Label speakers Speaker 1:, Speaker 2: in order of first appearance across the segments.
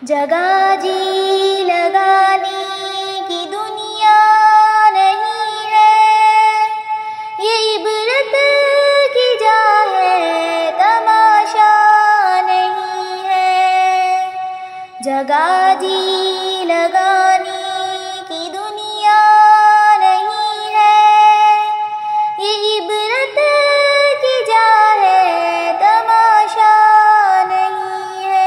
Speaker 1: जगह जी लगाने की दुनिया नहीं है, ये इबरत की जा है, तमाशा नहीं है। जगह जी लगाने की दुनिया नहीं है, ये इबरत की जा है, तमाशा नहीं है।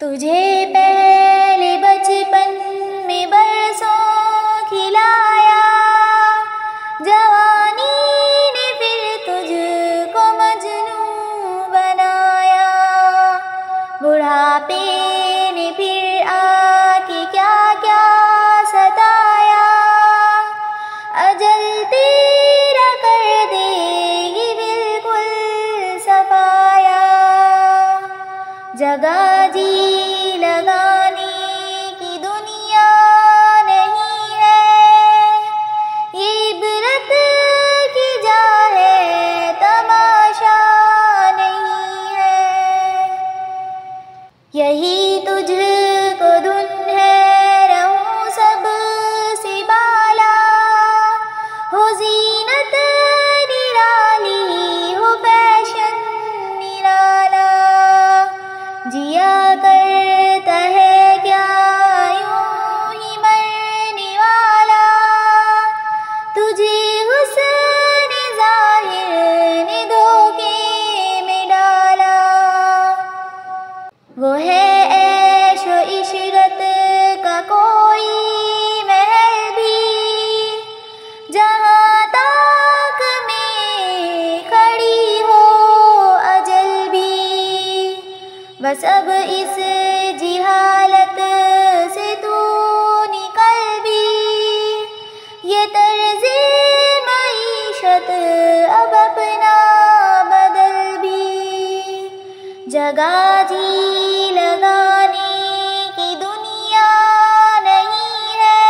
Speaker 1: तुझे पहले बचपन में बरसों खिलाया, जवानी ने फिर तुझको मजनू बनाया। बुढ़ापे ने फिर आके क्या क्या सताया, अजल तेरा कर देगी बिल्कुल सफाया। जगह जी लगाने की दुनिया नहीं है, ये इबरत की जा है, तमाशा नहीं है। यही तुझको धुन है, रहूं सब से बाला, हो जीनत निराली, हो फैशन निराला। जिया करता है क्या यूं ही मरने वाला, तुझे हुस्न ज़ाहिर ने धोखे में डाला। वो है ऐशो इशरत का कोई महल भी, जहाँ ताक में खड़ी हो अजल भी। बस अब इस जिहालत से तू निकल भी, ये तर्ज़े मईशत अब अपना बदल भी। जगह जी लगाने की दुनिया नहीं है,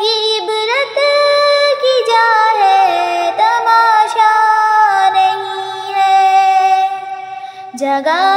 Speaker 1: ये इबरत की जा है, तमाशा नहीं है। जगह